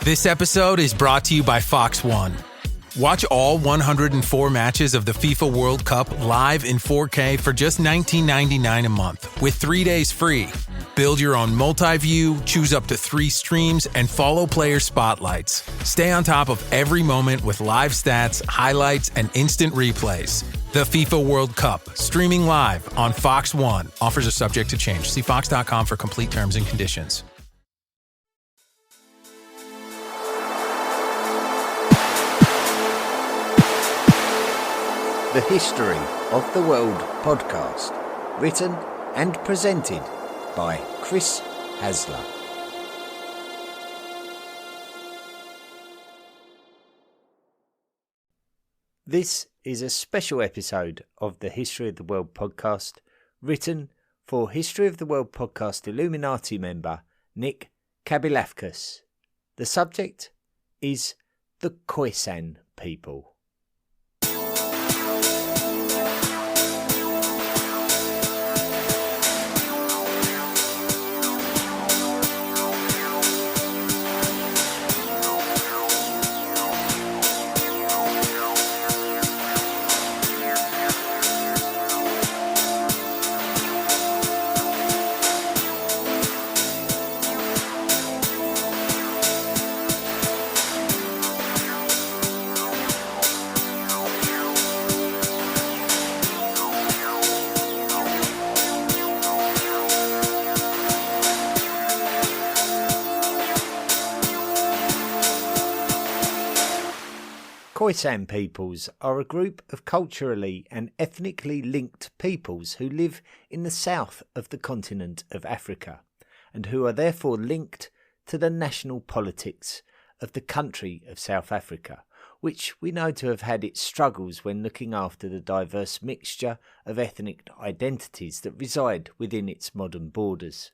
This episode is brought to you by Fox One. Watch all 104 matches of the FIFA World Cup live in 4K for just $19.99 a month with 3 days free. Build your own multi-view, choose up to 3 streams, and follow player spotlights. Stay on top of every moment with live stats, highlights, and instant replays. The FIFA World Cup, streaming live on Fox One. Offers are subject to change. See fox.com for complete terms and conditions. The History of the World podcast, written and presented by Chris Hasler. This is a special episode of the History of the World podcast, written for History of the World podcast Illuminati member Nick Kabilafkas. The subject is the Khoisan people. Khoisan peoples are a group of culturally and ethnically linked peoples who live in the south of the continent of Africa and who are therefore linked to the national politics of the country of South Africa, which we know to have had its struggles when looking after the diverse mixture of ethnic identities that reside within its modern borders.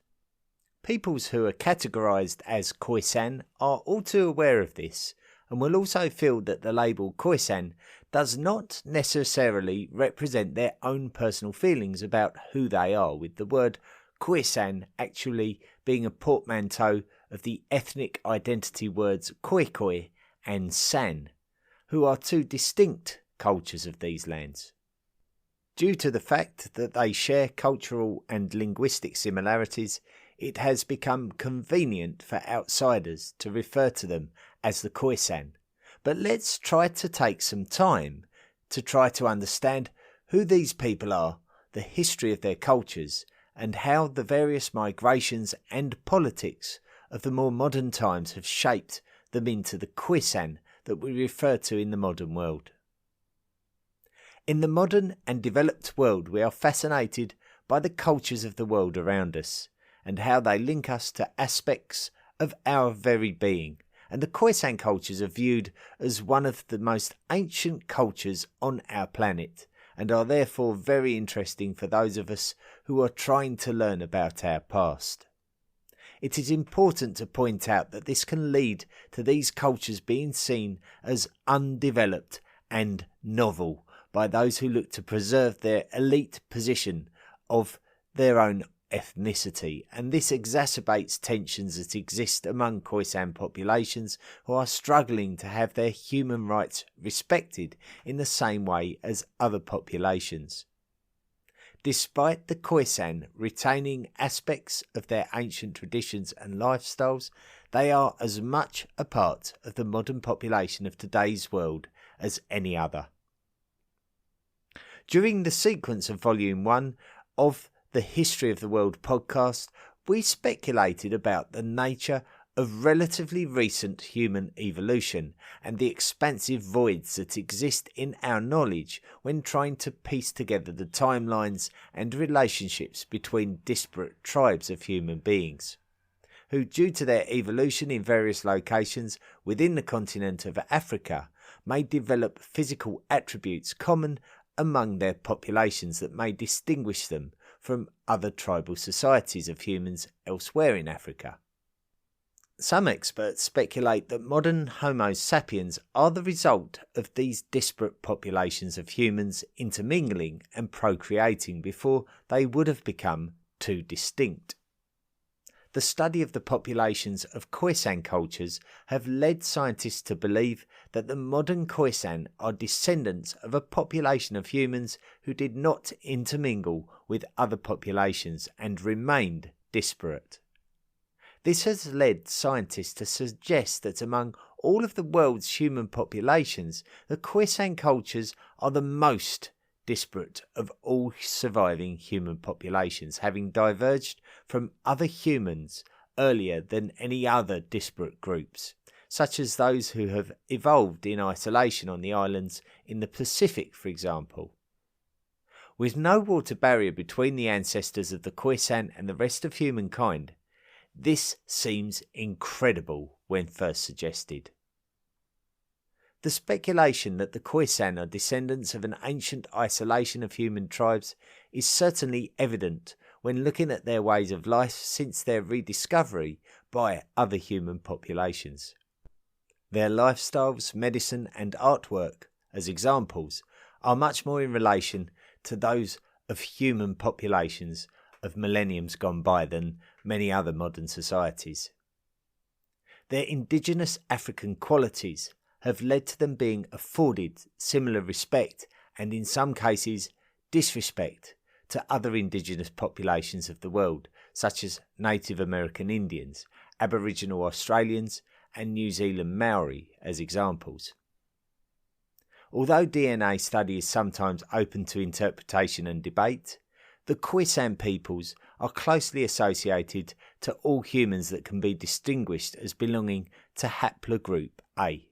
Peoples who are categorised as Khoisan are all too aware of this, and will also feel that the label Khoisan does not necessarily represent their own personal feelings about who they are, with the word Khoisan actually being a portmanteau of the ethnic identity words Khoikhoi and San, who are two distinct cultures of these lands. Due to the fact that they share cultural and linguistic similarities, it has become convenient for outsiders to refer to them as the Khoisan. But let's try to take some time to try to understand who these people are, the history of their cultures, and how the various migrations and politics of the more modern times have shaped them into the Khoisan that we refer to in the modern world. In the modern and developed world, we are fascinated by the cultures of the world around us, and how they link us to aspects of our very being. And the Khoisan cultures are viewed as one of the most ancient cultures on our planet, and are therefore very interesting for those of us who are trying to learn about our past. It is important to point out that this can lead to these cultures being seen as undeveloped and novel by those who look to preserve their elite position of their own ethnicity, and this exacerbates tensions that exist among Khoisan populations who are struggling to have their human rights respected in the same way as other populations. Despite the Khoisan retaining aspects of their ancient traditions and lifestyles, they are as much a part of the modern population of today's world as any other. During the sequence of Volume 1 of the History of the World podcast, we speculated about the nature of relatively recent human evolution and the expansive voids that exist in our knowledge when trying to piece together the timelines and relationships between disparate tribes of human beings, who, due to their evolution in various locations within the continent of Africa, may develop physical attributes common among their populations that may distinguish them from other tribal societies of humans elsewhere in Africa. Some experts speculate that modern Homo sapiens are the result of these disparate populations of humans intermingling and procreating before they would have become too distinct. The study of the populations of Khoisan cultures have led scientists to believe that the modern Khoisan are descendants of a population of humans who did not intermingle with other populations and remained disparate. This has led scientists to suggest that among all of the world's human populations, the Khoisan cultures are the most disparate of all surviving human populations, having diverged from other humans earlier than any other disparate groups, such as those who have evolved in isolation on the islands in the Pacific, for example. With no water barrier between the ancestors of the Khoisan and the rest of humankind, this seems incredible when first suggested. The speculation that the Khoisan are descendants of an ancient isolation of human tribes is certainly evident when looking at their ways of life since their rediscovery by other human populations. Their lifestyles, medicine and artwork, as examples, are much more in relation to those of human populations of millenniums gone by than many other modern societies. Their indigenous African qualities have led to them being afforded similar respect and in some cases disrespect to other indigenous populations of the world, such as Native American Indians, Aboriginal Australians and New Zealand Maori as examples. Although DNA study is sometimes open to interpretation and debate, the Khoisan peoples are closely associated to all humans that can be distinguished as belonging to haplogroup A.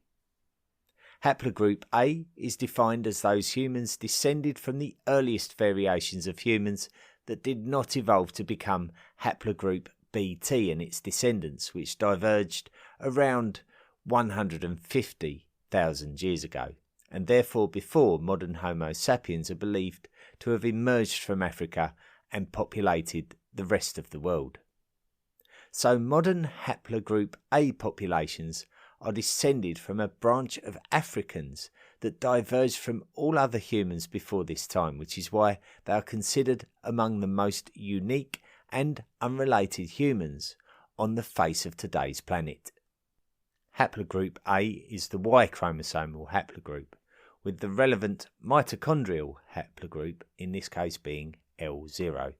Haplogroup A is defined as those humans descended from the earliest variations of humans that did not evolve to become haplogroup BT and its descendants, which diverged around 150,000 years ago, and therefore before modern Homo sapiens are believed to have emerged from Africa and populated the rest of the world. So modern haplogroup A populations are descended from a branch of Africans that diverged from all other humans before this time, which is why they are considered among the most unique and unrelated humans on the face of today's planet. Haplogroup A is the Y chromosomal haplogroup, with the relevant mitochondrial haplogroup in this case being L0.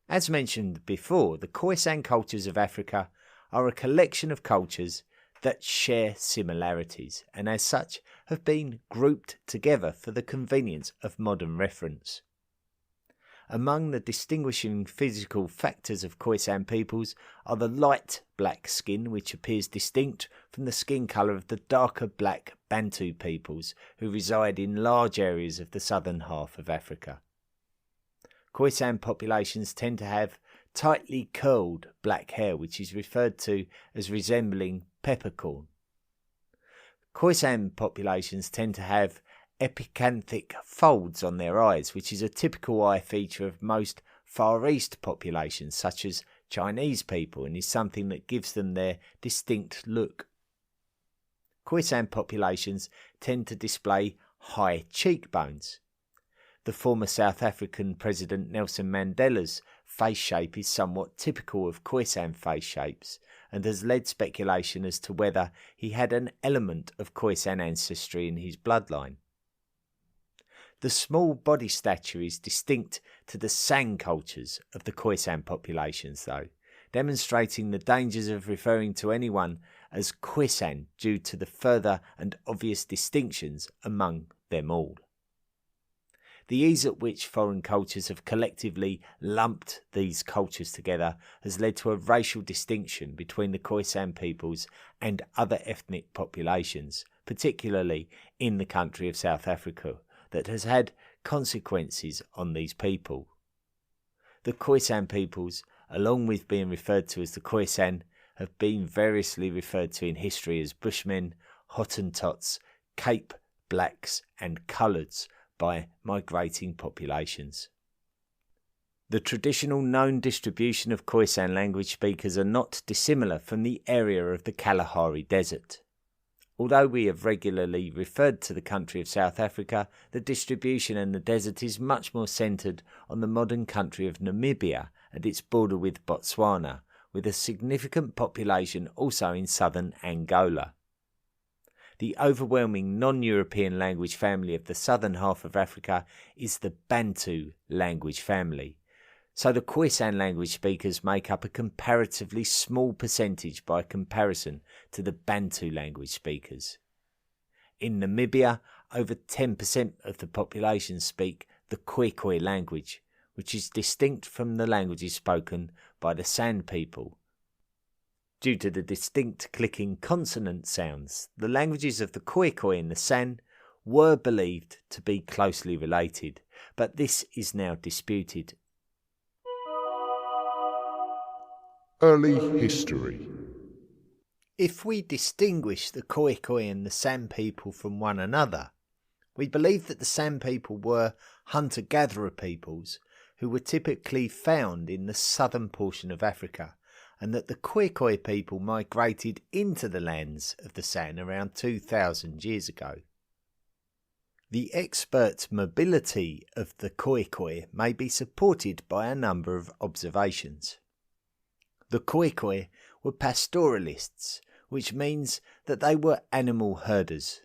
As mentioned before, the Khoisan cultures of Africa are a collection of cultures that share similarities and as such have been grouped together for the convenience of modern reference. Among the distinguishing physical factors of Khoisan peoples are the light black skin, which appears distinct from the skin colour of the darker black Bantu peoples who reside in large areas of the southern half of Africa. Khoisan populations tend to have tightly curled black hair, which is referred to as resembling peppercorn. Khoisan populations tend to have epicanthic folds on their eyes, which is a typical eye feature of most Far East populations, such as Chinese people, and is something that gives them their distinct look. Khoisan populations tend to display high cheekbones. The former South African President Nelson Mandela's face shape is somewhat typical of Khoisan face shapes and has led speculation as to whether he had an element of Khoisan ancestry in his bloodline. The small body stature is distinct to the San cultures of the Khoisan populations though, demonstrating the dangers of referring to anyone as Khoisan due to the further and obvious distinctions among them all. The ease at which foreign cultures have collectively lumped these cultures together has led to a racial distinction between the Khoisan peoples and other ethnic populations, particularly in the country of South Africa, that has had consequences on these people. The Khoisan peoples, along with being referred to as the Khoisan, have been variously referred to in history as Bushmen, Hottentots, Cape Blacks and Coloureds by migrating populations. The traditional known distribution of Khoisan language speakers are not dissimilar from the area of the Kalahari Desert. Although we have regularly referred to the country of South Africa, the distribution in the desert is much more centred on the modern country of Namibia at its border with Botswana, with a significant population also in southern Angola. The overwhelming non-European language family of the southern half of Africa is the Bantu language family, so the Khoisan language speakers make up a comparatively small percentage by comparison to the Bantu language speakers. In Namibia, over 10% of the population speak the Khoisan language, which is distinct from the languages spoken by the San people. Due to the distinct clicking consonant sounds, the languages of the Khoisan and the San were believed to be closely related, but this is now disputed. Early history. If we distinguish the Khoisan and the San people from one another, we believe that the San people were hunter-gatherer peoples who were typically found in the southern portion of Africa, and that the Khoisan people migrated into the lands of the San around 2,000 years ago. The expert mobility of the Khoisan may be supported by a number of observations. The Khoisan were pastoralists, which means that they were animal herders,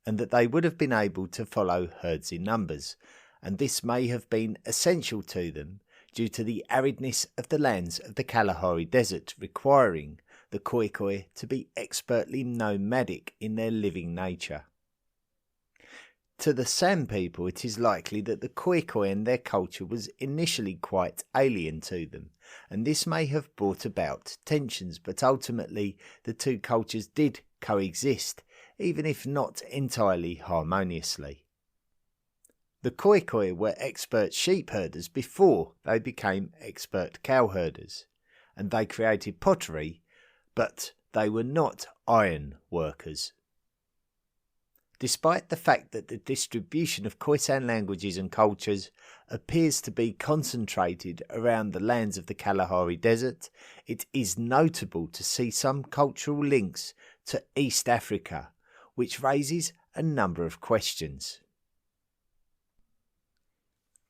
and that they would have been able to follow herds in numbers, and this may have been essential to them due to the aridness of the lands of the Kalahari Desert, requiring the Khoisan to be expertly nomadic in their living nature. To the San people, it is likely that the Khoisan and their culture was initially quite alien to them, and this may have brought about tensions, but ultimately the two cultures did coexist, even if not entirely harmoniously. The Khoisan were expert sheep herders before they became expert cow herders, and they created pottery, but they were not iron workers. Despite the fact that the distribution of Khoisan languages and cultures appears to be concentrated around the lands of the Kalahari Desert, it is notable to see some cultural links to East Africa, which raises a number of questions.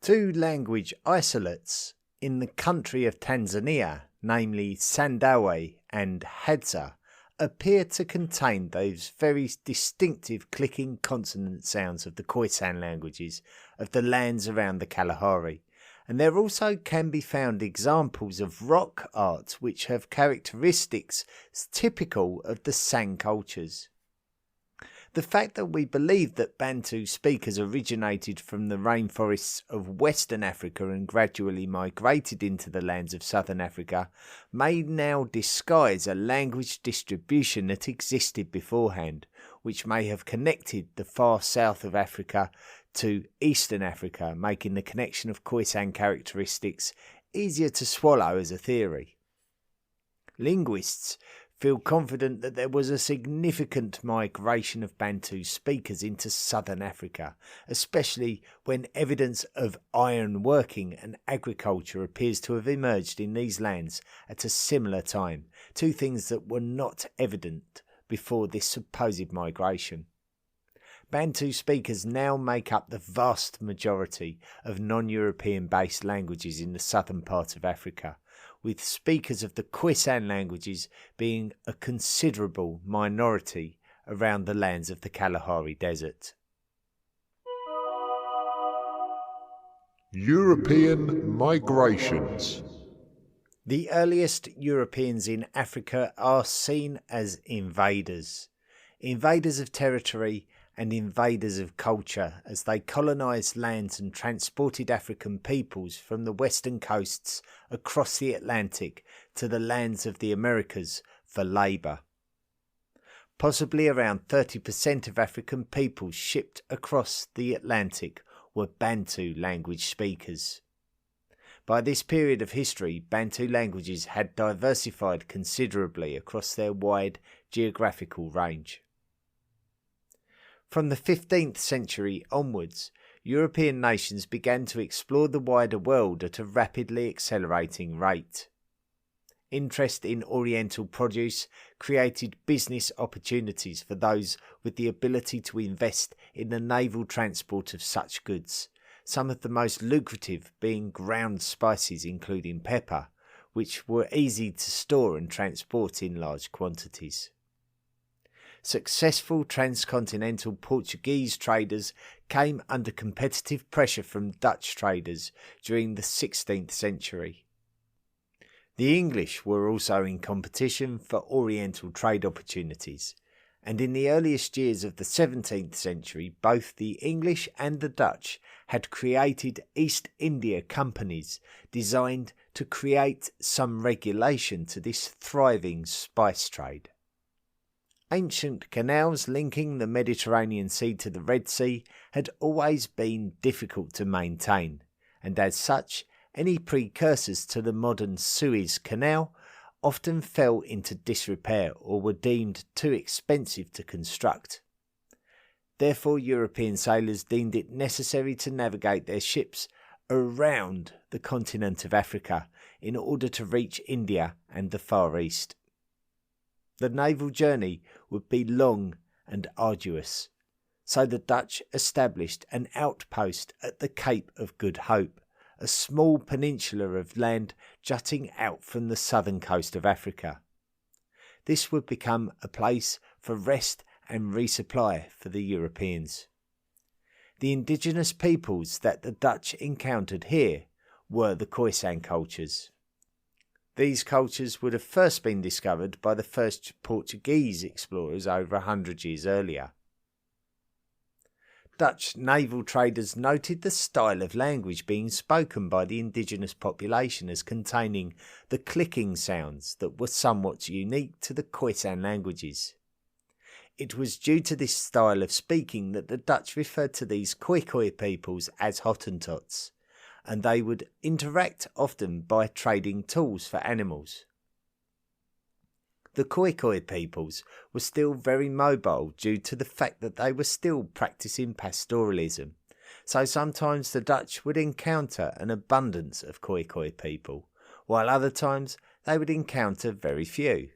Two language isolates in the country of Tanzania, namely Sandawe and Hadza, appear to contain those very distinctive clicking consonant sounds of the Khoisan languages of the lands around the Kalahari, and there also can be found examples of rock art which have characteristics typical of the San cultures. The fact that we believe that Bantu speakers originated from the rainforests of Western Africa and gradually migrated into the lands of Southern Africa may now disguise a language distribution that existed beforehand, which may have connected the far south of Africa to Eastern Africa, making the connection of Khoisan characteristics easier to swallow as a theory. Linguists feel confident that there was a significant migration of Bantu speakers into southern Africa, especially when evidence of iron working and agriculture appears to have emerged in these lands at a similar time, two things that were not evident before this supposed migration. Bantu speakers now make up the vast majority of non-European based languages in the southern part of Africa, with speakers of the Khoisan languages being a considerable minority around the lands of the Kalahari Desert. European migrations. The earliest Europeans in Africa are seen as invaders of territory and invaders of culture, as they colonised lands and transported African peoples from the western coasts across the Atlantic to the lands of the Americas for labour. Possibly around 30% of African peoples shipped across the Atlantic were Bantu language speakers. By this period of history, Bantu languages had diversified considerably across their wide geographical range. From the 15th century onwards, European nations began to explore the wider world at a rapidly accelerating rate. Interest in Oriental produce created business opportunities for those with the ability to invest in the naval transport of such goods, some of the most lucrative being ground spices including pepper, which were easy to store and transport in large quantities. Successful transcontinental Portuguese traders came under competitive pressure from Dutch traders during the 16th century. The English were also in competition for Oriental trade opportunities, and in the earliest years of the 17th century both the English and the Dutch had created East India companies designed to create some regulation to this thriving spice trade. Ancient canals linking the Mediterranean Sea to the Red Sea had always been difficult to maintain, and as such, any precursors to the modern Suez Canal often fell into disrepair or were deemed too expensive to construct. Therefore, European sailors deemed it necessary to navigate their ships around the continent of Africa in order to reach India and the Far East. The naval journey would be long and arduous, so the Dutch established an outpost at the Cape of Good Hope, a small peninsula of land jutting out from the southern coast of Africa. This would become a place for rest and resupply for the Europeans. The indigenous peoples that the Dutch encountered here were the Khoisan cultures. These cultures would have first been discovered by the first Portuguese explorers over 100 years earlier. Dutch naval traders noted the style of language being spoken by the indigenous population as containing the clicking sounds that were somewhat unique to the Khoisan languages. It was due to this style of speaking that the Dutch referred to these Khoisan peoples as Hottentots, and they would interact often by trading tools for animals. The Khoisan peoples were still very mobile due to the fact that they were still practicing pastoralism, so sometimes the Dutch would encounter an abundance of Khoisan people, while other times they would encounter very few.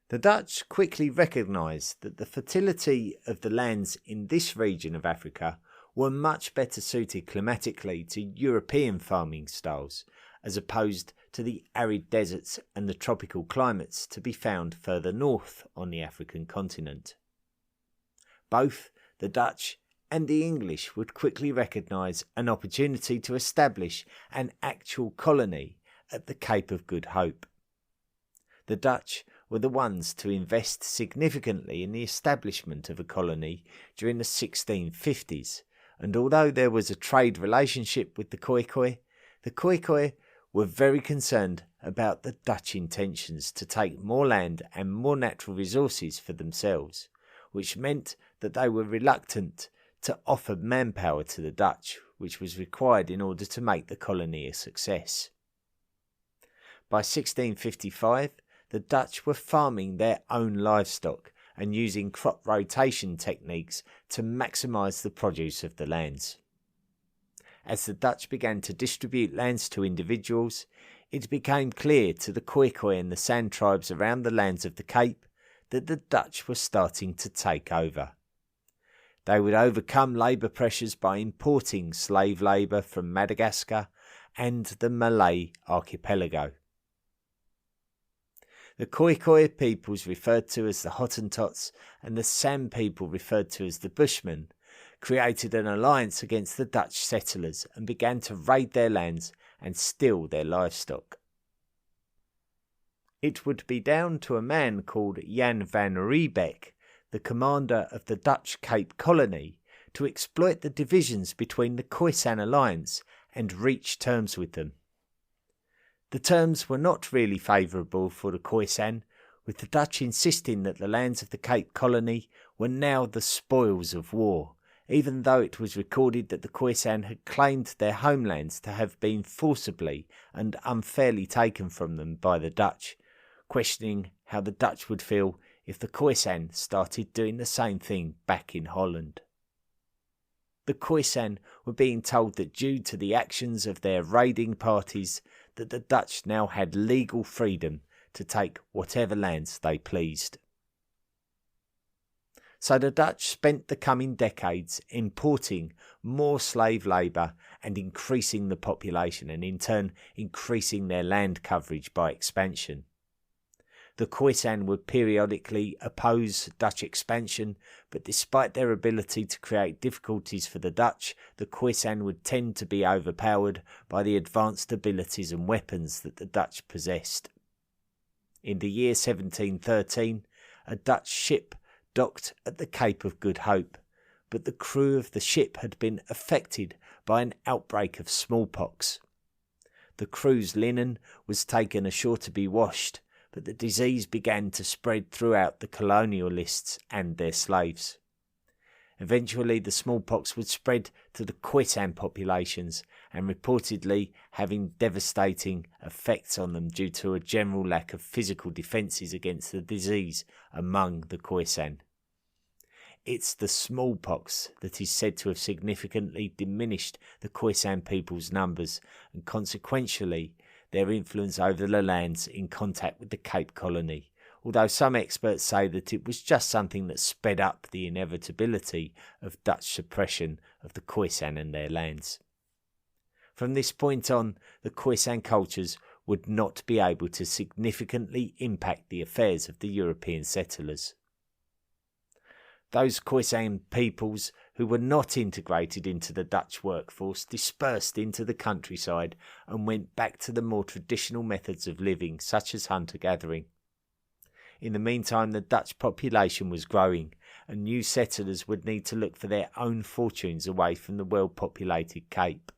The Dutch quickly recognised that the fertility of the lands in this region of Africa were much better suited climatically to European farming styles, as opposed to the arid deserts and the tropical climates to be found further north on the African continent. Both the Dutch and the English would quickly recognise an opportunity to establish an actual colony at the Cape of Good Hope. The Dutch were the ones to invest significantly in the establishment of a colony during the 1650s, and although there was a trade relationship with the Khoisan were very concerned about the Dutch intentions to take more land and more natural resources for themselves, which meant that they were reluctant to offer manpower to the Dutch, which was required in order to make the colony a success. By 1655, the Dutch were farming their own livestock and using crop rotation techniques to maximise the produce of the lands. As the Dutch began to distribute lands to individuals, it became clear to the Khoisan and the San tribes around the lands of the Cape that the Dutch were starting to take over. They would overcome labour pressures by importing slave labour from Madagascar and the Malay archipelago. The Khoisan peoples referred to as the Hottentots and the San people referred to as the Bushmen created an alliance against the Dutch settlers and began to raid their lands and steal their livestock. It would be down to a man called Jan van Riebeck, the commander of the Dutch Cape Colony, to exploit the divisions between the Khoisan alliance and reach terms with them. The terms were not really favourable for the Khoisan, with the Dutch insisting that the lands of the Cape Colony were now the spoils of war, even though it was recorded that the Khoisan had claimed their homelands to have been forcibly and unfairly taken from them by the Dutch, questioning how the Dutch would feel if the Khoisan started doing the same thing back in Holland. The Khoisan were being told that due to the actions of their raiding parties that the Dutch now had legal freedom to take whatever lands they pleased. So the Dutch spent the coming decades importing more slave labour and increasing the population, and in turn increasing their land coverage by expansion. The Khoisan would periodically oppose Dutch expansion, but despite their ability to create difficulties for the Dutch, the Khoisan would tend to be overpowered by the advanced abilities and weapons that the Dutch possessed. In the year 1713, a Dutch ship docked at the Cape of Good Hope, but the crew of the ship had been affected by an outbreak of smallpox. The crew's linen was taken ashore to be washed, but the disease began to spread throughout the colonialists and their slaves. Eventually the smallpox would spread to the Khoisan populations, and reportedly having devastating effects on them due to a general lack of physical defences against the disease among the Khoisan. It's the smallpox that is said to have significantly diminished the Khoisan people's numbers, and consequentially their influence over the lands in contact with the Cape Colony, although some experts say that it was just something that sped up the inevitability of Dutch suppression of the Khoisan and their lands. From this point on, the Khoisan cultures would not be able to significantly impact the affairs of the European settlers. Those Khoisan peoples who were not integrated into the Dutch workforce dispersed into the countryside and went back to the more traditional methods of living, such as hunter-gathering. In the meantime, the Dutch population was growing, and new settlers would need to look for their own fortunes away from the well-populated Cape.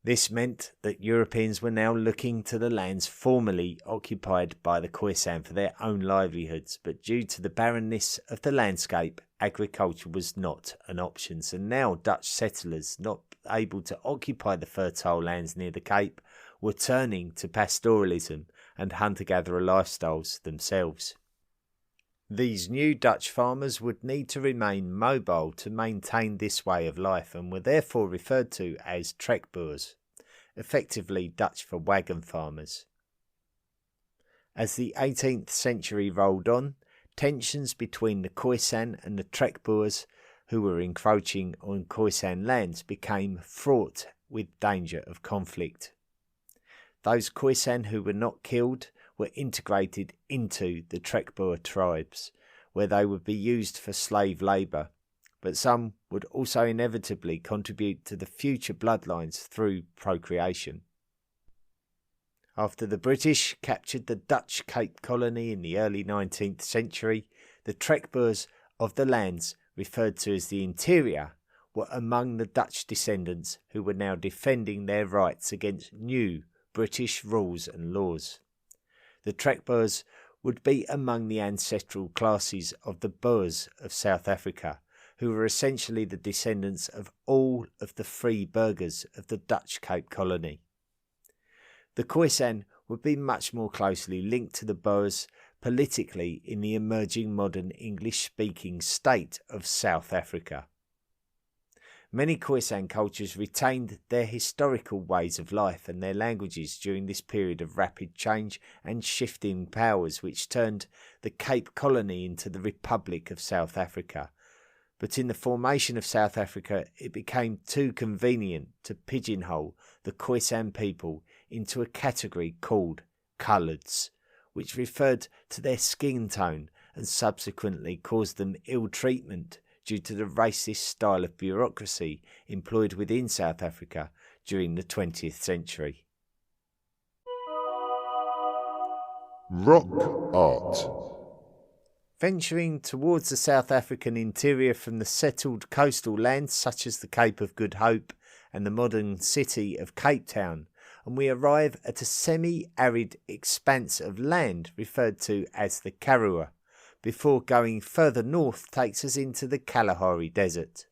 This meant that Europeans were now looking to the lands formerly occupied by the Khoisan for their own livelihoods, but due to the barrenness of the landscape, agriculture was not an option. So now Dutch settlers, not able to occupy the fertile lands near the Cape, were turning to pastoralism and hunter-gatherer lifestyles themselves. These new Dutch farmers would need to remain mobile to maintain this way of life, and were therefore referred to as trekboers, effectively Dutch for wagon farmers. As the 18th century rolled on, tensions between the Khoisan and the trekboers, who were encroaching on Khoisan lands, became fraught with danger of conflict. Those Khoisan who were not killed were integrated into the trekboer tribes, where they would be used for slave labour, but some would also inevitably contribute to the future bloodlines through procreation. After the British captured the Dutch Cape Colony in the early 19th century, the trekboers of the lands referred to as the interior were among the Dutch descendants who were now defending their rights against new British rules and laws. The trekboers would be among the ancestral classes of the Boers of South Africa, who were essentially the descendants of all of the free burghers of the Dutch Cape Colony. The Khoisan would be much more closely linked to the Boers politically in the emerging modern English-speaking state of South Africa. Many Khoisan cultures retained their historical ways of life and their languages during this period of rapid change and shifting powers, which turned the Cape Colony into the Republic of South Africa. But in the formation of South Africa, it became too convenient to pigeonhole the Khoisan people into a category called coloureds, which referred to their skin tone and subsequently caused them ill treatment due to the racist style of bureaucracy employed within South Africa during the 20th century. Rock art. Venturing towards the South African interior from the settled coastal lands such as the Cape of Good Hope and the modern city of Cape Town, and we arrive at a semi-arid expanse of land referred to as the Karoo, before going further north takes us into the Kalahari Desert.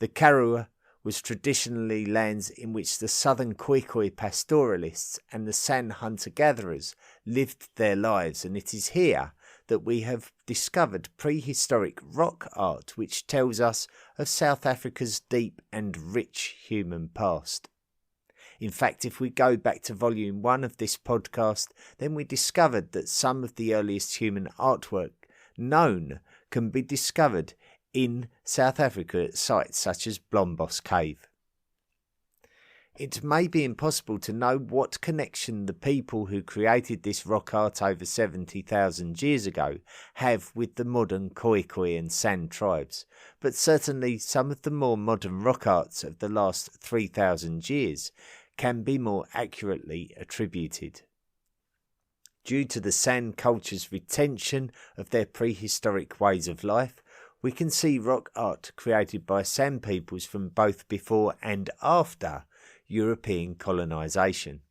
The Karoo was traditionally lands in which the southern Khoikhoi pastoralists and the San hunter-gatherers lived their lives, and it is here that we have discovered prehistoric rock art which tells us of South Africa's deep and rich human past. In fact, if we go back to volume 1 of this podcast, then we discovered that some of the earliest human artwork known can be discovered in South Africa at sites such as Blombos Cave. It may be impossible to know what connection the people who created this rock art over 70,000 years ago have with the modern Khoisan and San tribes, but certainly some of the more modern rock arts of the last 3,000 years can be more accurately attributed. Due to the San culture's retention of their prehistoric ways of life, we can see rock art created by San peoples from both before and after European colonisation.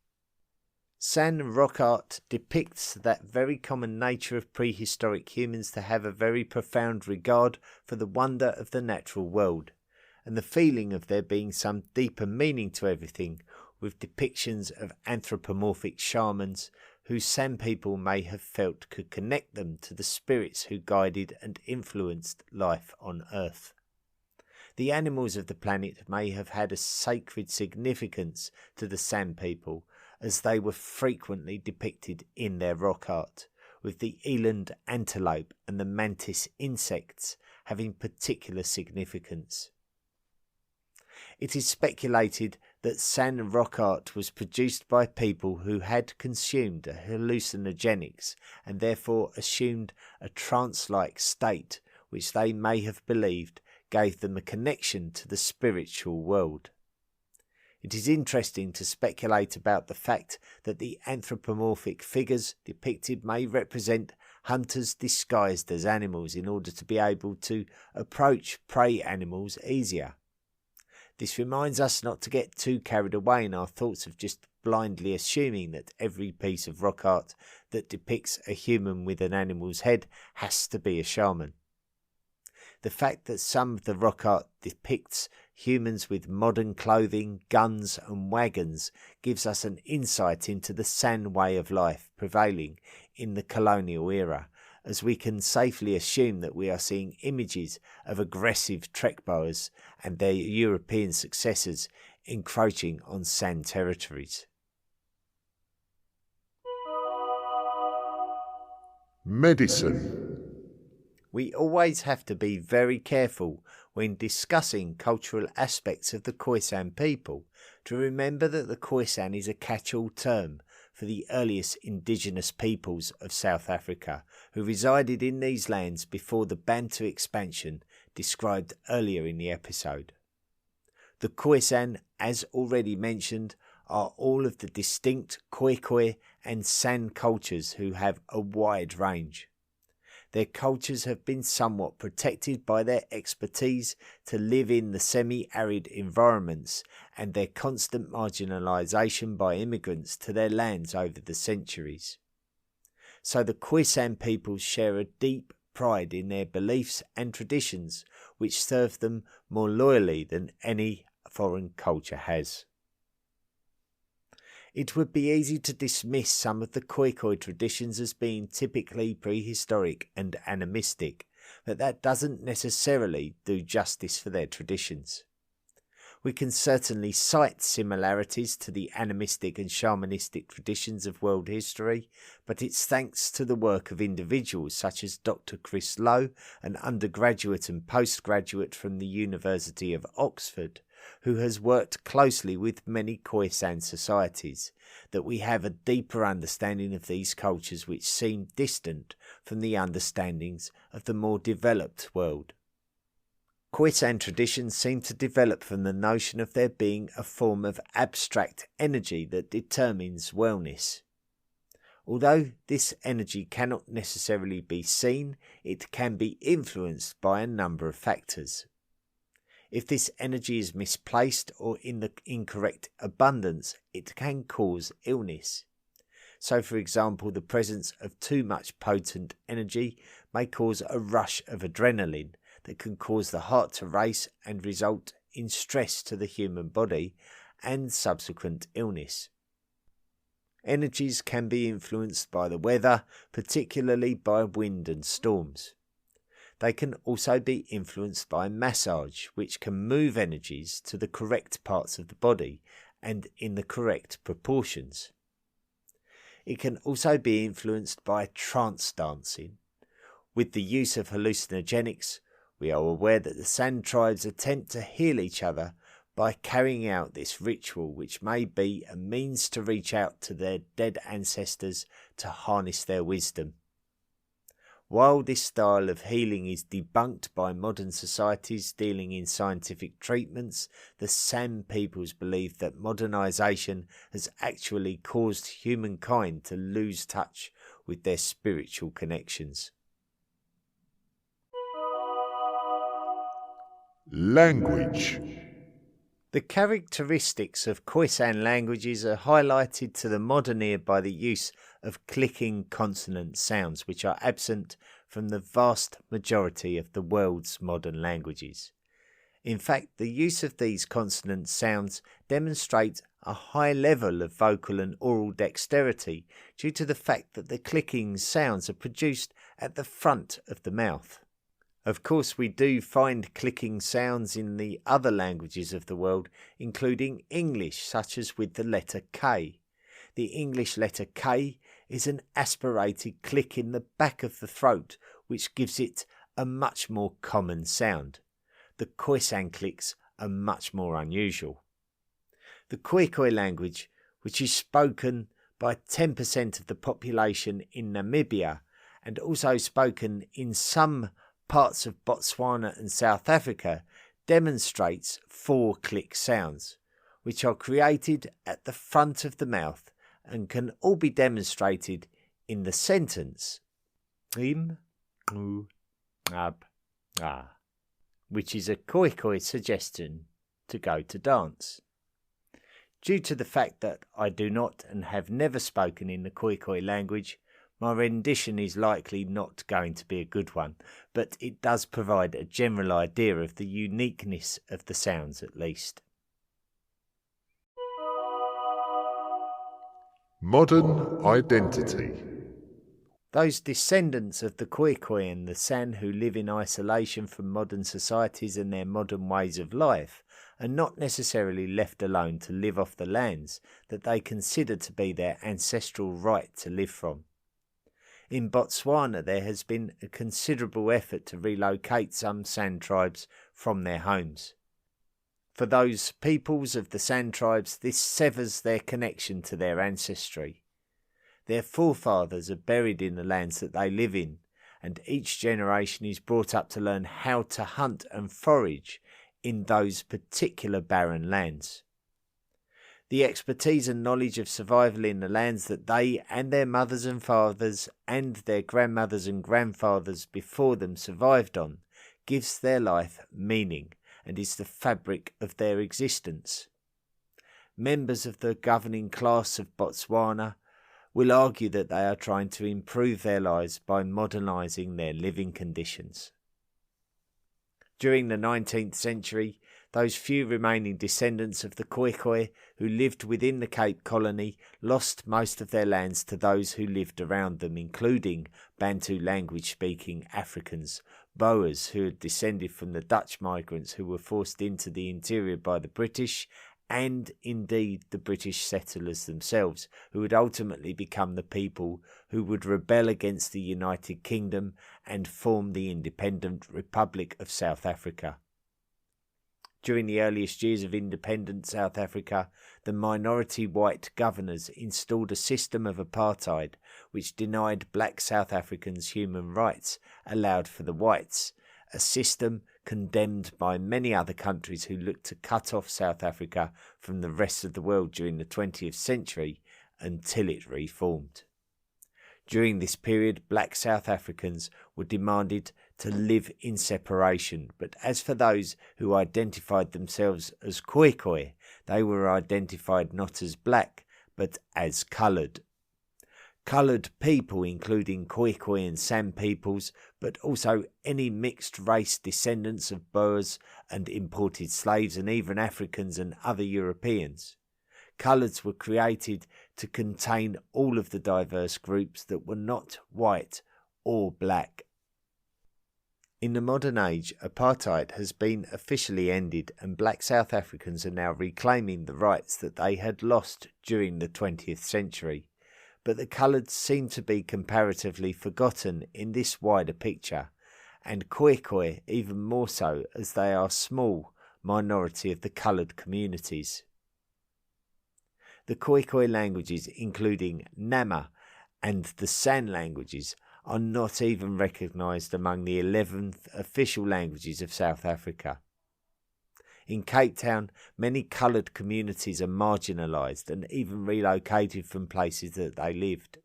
San rock art depicts that very common nature of prehistoric humans to have a very profound regard for the wonder of the natural world, and the feeling of there being some deeper meaning to everything, with depictions of anthropomorphic shamans who San people may have felt could connect them to the spirits who guided and influenced life on Earth. The animals of the planet may have had a sacred significance to the San people, as they were frequently depicted in their rock art, with the eland antelope and the mantis insects having particular significance. It is speculated that San rock art was produced by people who had consumed hallucinogenics and therefore assumed a trance-like state which they may have believed gave them a connection to the spiritual world. It is interesting to speculate about the fact that the anthropomorphic figures depicted may represent hunters disguised as animals in order to be able to approach prey animals easier. This reminds us not to get too carried away in our thoughts of just blindly assuming that every piece of rock art that depicts a human with an animal's head has to be a shaman. The fact that some of the rock art depicts humans with modern clothing, guns and wagons gives us an insight into the San way of life prevailing in the colonial era, as we can safely assume that we are seeing images of aggressive trek boas and their European successors encroaching on San territories. Medicine. We always have to be very careful when discussing cultural aspects of the Khoisan people to remember that the Khoisan is a catch-all term for the earliest indigenous peoples of South Africa who resided in these lands before the Bantu expansion described earlier in the episode. The Khoisan, as already mentioned, are all of the distinct Khoisan and San cultures who have a wide range. Their cultures have been somewhat protected by their expertise to live in the semi-arid environments and their constant marginalisation by immigrants to their lands over the centuries. So the Khoisan peoples share a deep pride in their beliefs and traditions, which serve them more loyally than any foreign culture has. It would be easy to dismiss some of the Khoisan traditions as being typically prehistoric and animistic, but that doesn't necessarily do justice for their traditions. We can certainly cite similarities to the animistic and shamanistic traditions of world history, but it's thanks to the work of individuals such as Dr. Chris Lowe, an undergraduate and postgraduate from the University of Oxford, who has worked closely with many Khoisan societies, that we have a deeper understanding of these cultures which seem distant from the understandings of the more developed world. Khoisan traditions seem to develop from the notion of there being a form of abstract energy that determines wellness. Although this energy cannot necessarily be seen, it can be influenced by a number of factors. If this energy is misplaced or in the incorrect abundance, it can cause illness. So, for example, the presence of too much potent energy may cause a rush of adrenaline that can cause the heart to race and result in stress to the human body and subsequent illness. Energies can be influenced by the weather, particularly by wind and storms. They can also be influenced by massage, which can move energies to the correct parts of the body and in the correct proportions. It can also be influenced by trance dancing, With the use of hallucinogenics, we are aware that the San tribes attempt to heal each other by carrying out this ritual, which may be a means to reach out to their dead ancestors to harness their wisdom. While this style of healing is debunked by modern societies dealing in scientific treatments, the San peoples believe that modernization has actually caused humankind to lose touch with their spiritual connections. Language. The characteristics of Khoisan languages are highlighted to the modern ear by the use of clicking consonant sounds, which are absent from the vast majority of the world's modern languages. In fact, the use of these consonant sounds demonstrates a high level of vocal and oral dexterity due to the fact that the clicking sounds are produced at the front of the mouth. Of course, we do find clicking sounds in the other languages of the world, including English, such as with the letter K. The English letter K is an aspirated click in the back of the throat, which gives it a much more common sound. The Khoisan clicks are much more unusual. The Khoisan language, which is spoken by 10% of the population in Namibia and also spoken in some parts of Botswana and South Africa, demonstrates 4 click sounds, which are created at the front of the mouth and can all be demonstrated in the sentence Im, U, Ab, Ah, which is a Khoisan suggestion to go to dance. Due to the fact that I do not and have never spoken in the Khoisan language, my rendition is likely not going to be a good one, but it does provide a general idea of the uniqueness of the sounds at least. Modern identity. Those descendants of the Khoisan and the San who live in isolation from modern societies and their modern ways of life are not necessarily left alone to live off the lands that they consider to be their ancestral right to live from. In Botswana, there has been a considerable effort to relocate some San tribes from their homes. For those peoples of the San tribes, this severs their connection to their ancestry. Their forefathers are buried in the lands that they live in, and each generation is brought up to learn how to hunt and forage in those particular barren lands. The expertise and knowledge of survival in the lands that they and their mothers and fathers and their grandmothers and grandfathers before them survived on gives their life meaning and is the fabric of their existence. Members of the governing class of Botswana will argue that they are trying to improve their lives by modernising their living conditions. During the 19th century, those few remaining descendants of the Khoisan who lived within the Cape Colony lost most of their lands to those who lived around them, including Bantu language-speaking Africans, Boers who had descended from the Dutch migrants who were forced into the interior by the British, and indeed the British settlers themselves, who would ultimately become the people who would rebel against the United Kingdom and form the independent Republic of South Africa. During the earliest years of independent South Africa, the minority white governors installed a system of apartheid which denied black South Africans human rights allowed for the whites, a system condemned by many other countries who looked to cut off South Africa from the rest of the world during the 20th century until it reformed. During this period, black South Africans were demanded to live in separation, but as for those who identified themselves as Khoisan, they were identified not as black, but as coloured. Coloured people, including Khoisan and San peoples, but also any mixed race descendants of Boers and imported slaves, and even Africans and other Europeans. Coloureds were created to contain all of the diverse groups that were not white or black. In the modern age, apartheid has been officially ended, and black South Africans are now reclaiming the rights that they had lost during the 20th century. but the coloured seem to be comparatively forgotten in this wider picture, and Khoisan even more so, as they are a small minority of the coloured communities. The Khoisan languages, including Nama and the San languages, are not even recognised among the 11th official languages of South Africa. In Cape Town, many coloured communities are marginalised and even relocated from places that they lived.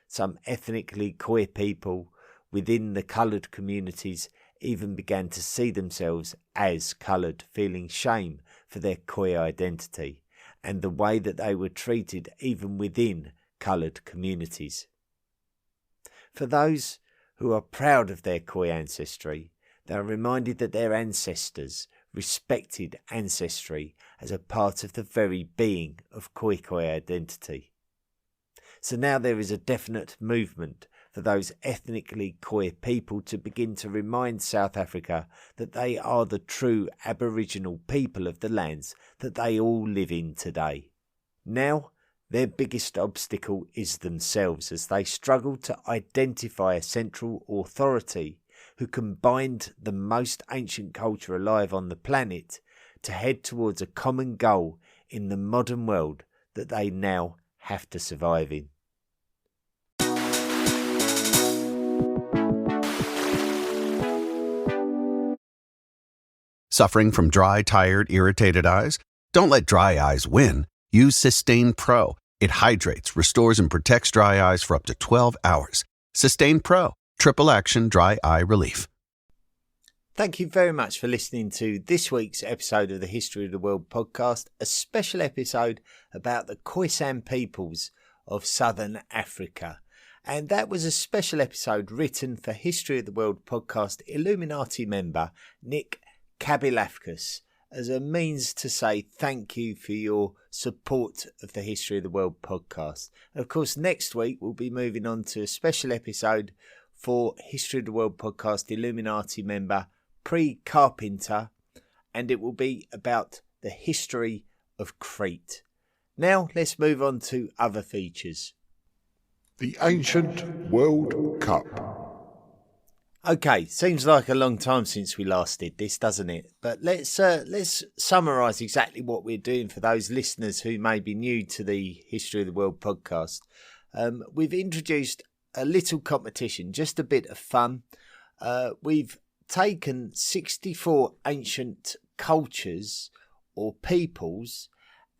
Some ethnically Khoi people within the coloured communities even began to see themselves as coloured, feeling shame for their Khoi identity and the way that they were treated even within coloured communities. For those who are proud of their Khoi ancestry, they are reminded that their ancestors respected ancestry as a part of the very being of Khoi identity. So now there is a definite movement for those ethnically Khoi people to begin to remind South Africa that they are the true Aboriginal people of the lands that they all live in today. Now, their biggest obstacle is themselves, as they struggle to identify a central authority who combined the most ancient culture alive on the planet to head towards a common goal in the modern world that they now have to survive in. Suffering from dry, tired, irritated eyes? Don't let dry eyes win. Use Systane Pro. It hydrates, restores, and protects dry eyes for up to 12 hours. Systane Pro. Triple action dry eye relief. Thank you very much for listening to this week's episode of the History of the World podcast, a special episode about the Khoisan peoples of Southern Africa. And that was a special episode written for History of the World podcast Illuminati member Nick Kabilafkas as a means to say thank you for your support of the History of the World podcast. Of course, next week we'll be moving on to a special episode for History of the World podcast Illuminati member Pre Carpenter, and it will be about the history of Crete. Now let's move on to other features. The Ancient World Cup. Okay, seems like a long time since we last did this, doesn't it? But let's summarise exactly what we're doing for those listeners who may be new to the History of the World podcast. We've introduced a little competition, just a bit of fun. We've taken 64 ancient cultures or peoples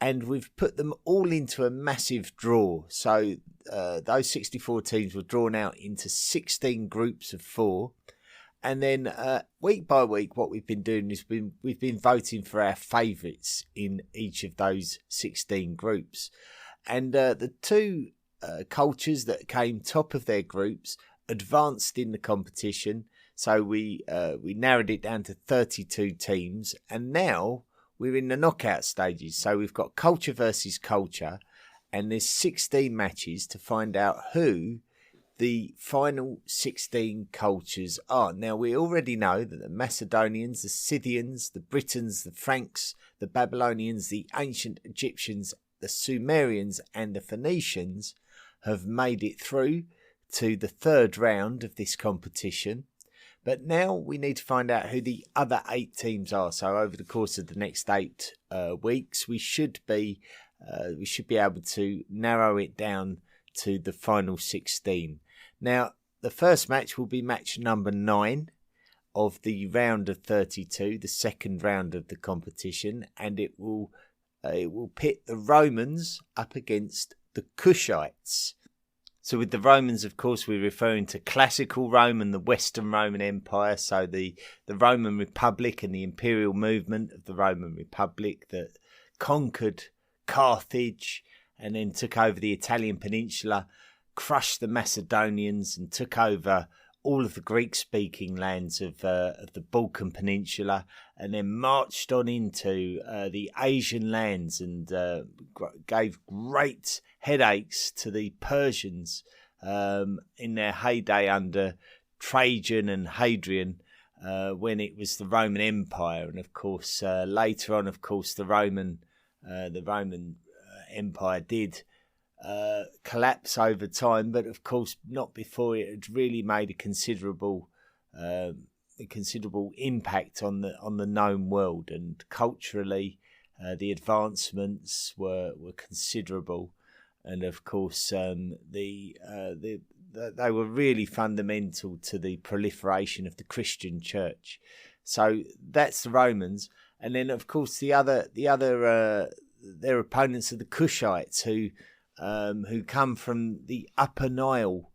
and we've put them all into a massive draw. So those 64 teams were drawn out into 16 groups of 4. And then week by week, what we've been doing is we've been voting for our favourites in each of those 16 groups. And the two cultures that came top of their groups advanced in the competition. So we narrowed it down to 32 teams. And now we're in the knockout stages. So we've got culture versus culture. And there's 16 matches to find out who the final 16 cultures are. Now, we already know that the Macedonians, the Scythians, the Britons, the Franks, the Babylonians, the ancient Egyptians, the Sumerians and the Phoenicians have made it through to the third round of this competition. But now we need to find out who the other 8 teams are. So over the course of the next 8 weeks, we should be able to narrow it down to the final 16. Now, the first match will be match number 9 of the round of 32, the second round of the competition, and it will pit the Romans up against the Kushites. So with the Romans, of course, we're referring to classical Rome and the Western Roman Empire. So the Roman Republic and the imperial movement of the Roman Republic that conquered Carthage and then took over the Italian peninsula, crushed the Macedonians and took over all of the Greek-speaking lands of the Balkan Peninsula, and then marched on into the Asian lands and gave great headaches to the Persians in their heyday under Trajan and Hadrian when it was the Roman Empire. And of course, later on, of course, the Roman Empire did collapse over time, but of course not before it had really made a considerable impact on the known world, and culturally the advancements were considerable, and of course they were really fundamental to the proliferation of the Christian church. So that's the Romans, and then of course the other their opponents are the Kushites, who come from the Upper Nile,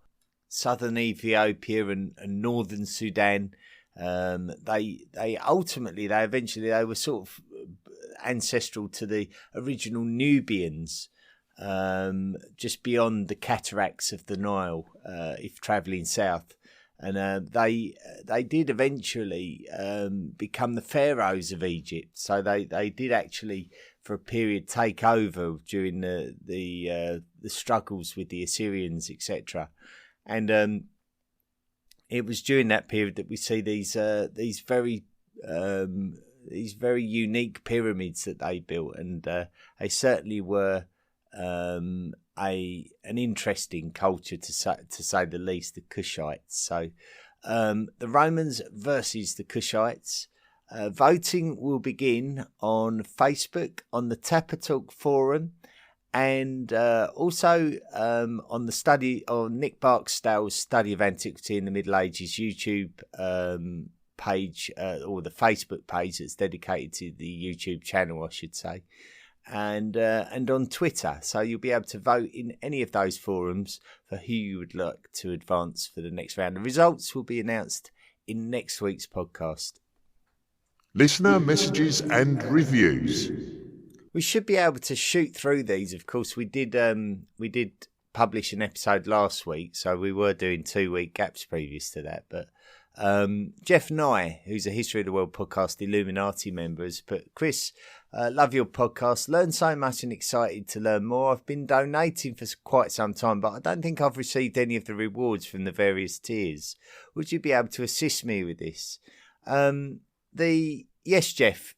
southern Ethiopia and northern Sudan. They were sort of ancestral to the original Nubians, just beyond the cataracts of the Nile, if travelling south. And they did eventually become the pharaohs of Egypt. So they did actually, for a period, take over during the struggles with the Assyrians, etc. And it was during that period that we see these very unique pyramids that they built, and they certainly were an interesting culture to say the least, the Kushites. So the Romans versus the Kushites. Voting will begin on Facebook, on the Tapatalk forum, and also on Nick Barksdale's Study of Antiquity in the Middle Ages YouTube page, or the Facebook page that's dedicated to the YouTube channel, I should say, and on Twitter. So you'll be able to vote in any of those forums for who you would like to advance for the next round. The results will be announced in next week's podcast. Listener messages and reviews. We should be able to shoot through these. Of course, we did publish an episode last week, so we were doing 2-week gaps previous to that. But Jeff Nye, who's a History of the World podcast Illuminati member, has put, Chris, love your podcast, learned so much and excited to learn more. I've been donating for quite some time, but I don't think I've received any of the rewards from the various tiers. Would you be able to assist me with this? Yes, Jeff.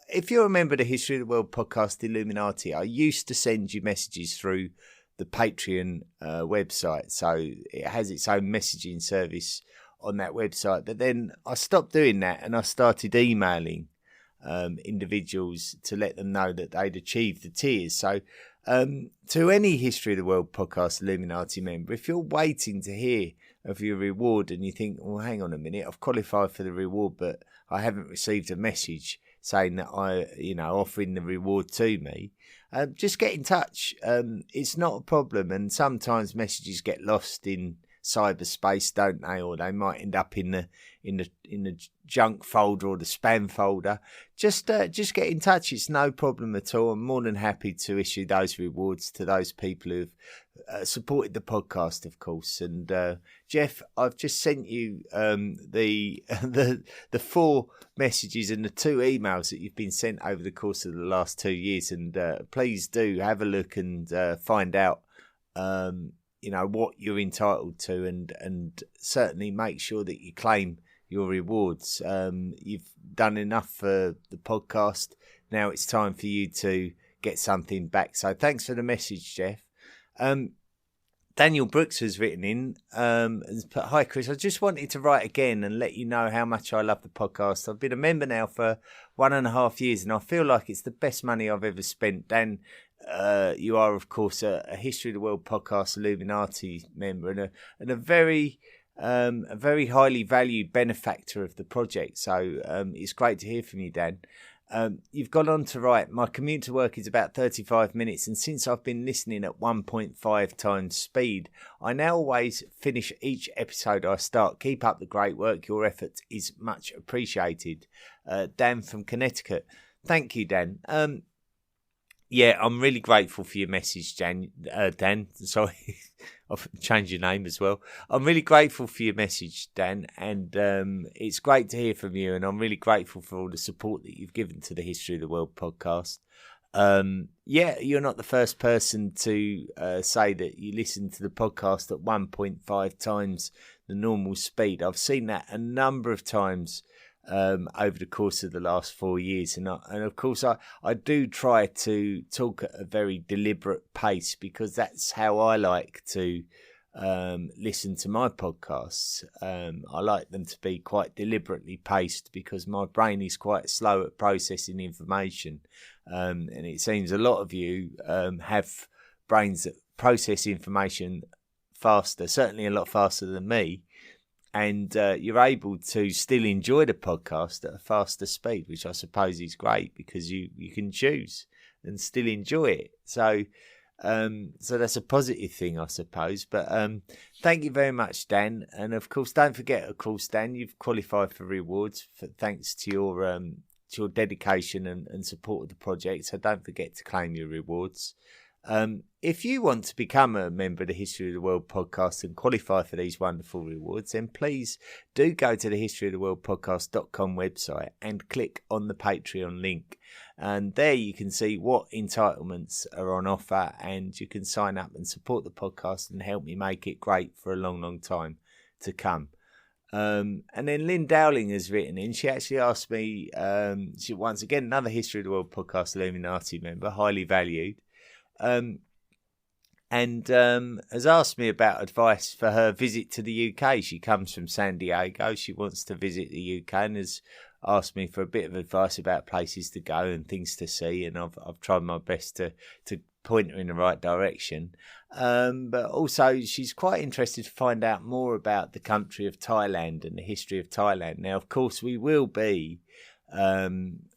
If you remember the History of the World podcast Illuminati, I used to send you messages through the Patreon website. So it has its own messaging service on that website. But then I stopped doing that and I started emailing individuals to let them know that they'd achieved the tiers. So to any History of the World podcast Illuminati member, if you're waiting to hear of your reward and you think, well, hang on a minute, I've qualified for the reward, but I haven't received a message saying that offering the reward to me, just get in touch. It's not a problem, and sometimes messages get lost in cyberspace, don't they? Or they might end up in the junk folder or the spam folder. Just get in touch. It's no problem at all. I'm more than happy to issue those rewards to those people who've supported the podcast, of course. And Jeff, I've just sent you the 4 messages and the 2 emails that you've been sent over the course of the last 2 years. And please do have a look and find out what you're entitled to, and certainly make sure that you claim your rewards. You've done enough for the podcast. Now it's time for you to get something back. So thanks for the message, Jeff. Daniel Brooks has written in and put, hi Chris, I just wanted to write again and let you know how much I love the podcast. I've been a member now for 1.5 years and I feel like it's the best money I've ever spent. Dan, you are of course a History of the World podcast Illuminati member and a very highly valued benefactor of the project. So it's great to hear from you, Dan. You've gone on to write, my commute to work is about 35 minutes, and since I've been listening at 1.5 times speed, I now always finish each episode I start. Keep up the great work. Your effort is much appreciated. Dan from Connecticut. Thank you, Dan. Yeah, I'm really grateful for your message, Dan. Sorry, I've changed your name as well. I'm really grateful for your message, Dan, and it's great to hear from you, and I'm really grateful for all the support that you've given to the History of the World podcast. Yeah, you're not the first person to say that you listen to the podcast at 1.5 times the normal speed. I've seen that a number of times over the course of the last 4 years. And of course, I do try to talk at a very deliberate pace, because that's how I like to listen to my podcasts. I like them to be quite deliberately paced, because my brain is quite slow at processing information. And it seems a lot of you have brains that process information faster, certainly a lot faster than me. And you're able to still enjoy the podcast at a faster speed, which I suppose is great, because you can choose and still enjoy it. So that's a positive thing, I suppose. But thank you very much, Dan. And of course, don't forget, of course, Dan, you've qualified for rewards thanks to your dedication and support of the project. So don't forget to claim your rewards. If you want to become a member of the History of the World podcast and qualify for these wonderful rewards, then please do go to the historyoftheworldpodcast.com website and click on the Patreon link. And there you can see what entitlements are on offer, and you can sign up and support the podcast and help me make it great for a long, long time to come. And then Lynn Dowling has written in. She actually asked me, she once again, another History of the World podcast Illuminati member, highly valued, and has asked me about advice for her visit to the UK. She comes from San Diego. She wants to visit the UK and has asked me for a bit of advice about places to go and things to see. And I've tried my best to point her in the right direction. But also she's quite interested to find out more about the country of Thailand and the history of Thailand. Now, of course, we will be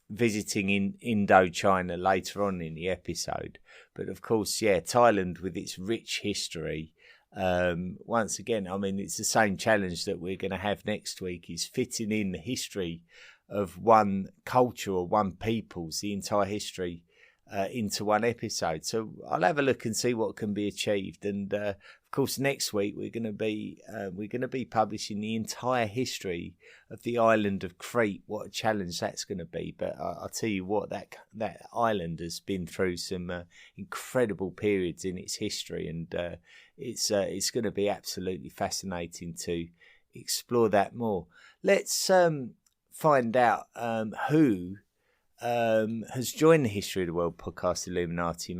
visiting in Indochina later on in the episode. But of course, yeah, Thailand with its rich history. Once again, I mean, it's the same challenge that we're going to have next week, is fitting in the history of one culture or one people's, the entire history, into one episode. So I'll have a look and see what can be achieved. And of course, next week we're going to be publishing the entire history of the island of Crete. What a challenge that's going to be! But I'll tell you what, that island has been through some incredible periods in its history, and it's going to be absolutely fascinating to explore that more. Let's find out who has joined the History of the World podcast Illuminati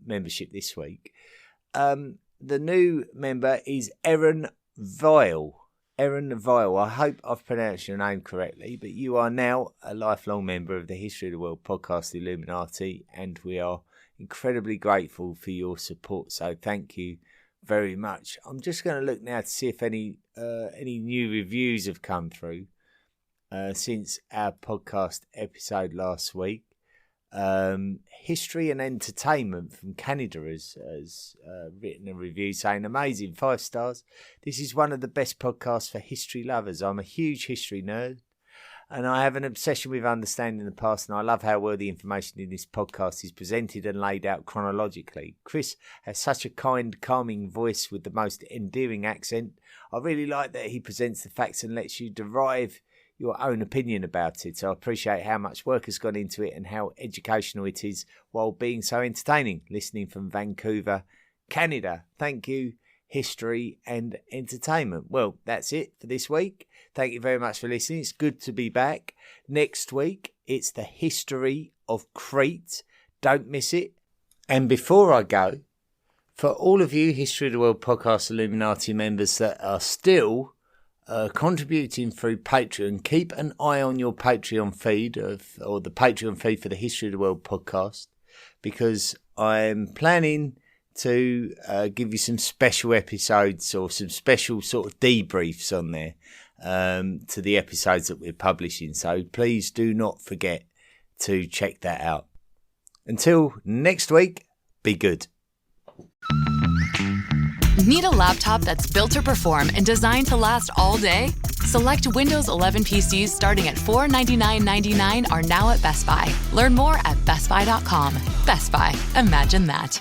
membership this week. The new member is Erin Vile. Erin Vile, I hope I've pronounced your name correctly, but you are now a lifelong member of the History of the World podcast Illuminati, and we are incredibly grateful for your support. So thank you very much. I'm just going to look now to see if any new reviews have come through since our podcast episode last week. History and Entertainment from Canada has written a review saying, amazing, 5 stars. This is one of the best podcasts for history lovers. I'm a huge history nerd, and I have an obsession with understanding the past, and I love how well the information in this podcast is presented and laid out chronologically. Chris has such a kind, calming voice with the most endearing accent. I really like that he presents the facts and lets you derive your own opinion about it. So I appreciate how much work has gone into it and how educational it is while being so entertaining. Listening from Vancouver, Canada. Thank you, History and Entertainment. Well, that's it for this week. Thank you very much for listening. It's good to be back. Next week, it's the history of Crete. Don't miss it. And before I go, for all of you History of the World Podcast Illuminati members that are still contributing through Patreon, keep an eye on your Patreon feed or the Patreon feed for the History of the World podcast, because I'm planning to give you some special episodes or some special sort of debriefs on there to the episodes that we're publishing. So please do not forget to check that out. Until next week, be good. Need a laptop that's built to perform and designed to last all day? Select Windows 11 PCs starting at $499.99 are now at Best Buy. Learn more at bestbuy.com. Best Buy. Imagine that.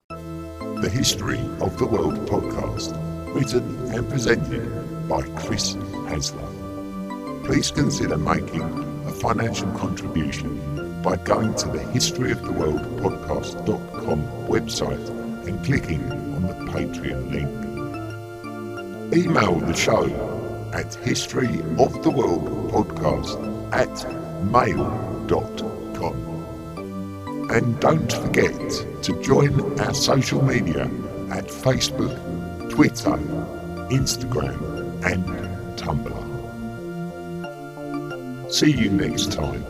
The History of the World podcast, written and presented by Chris Hasler. Please consider making a financial contribution by going to the historyoftheworldpodcast.com website and clicking on the Patreon link. Email the show at historyoftheworldpodcast@mail.com. And don't forget to join our social media at Facebook, Twitter, Instagram and Tumblr. See you next time.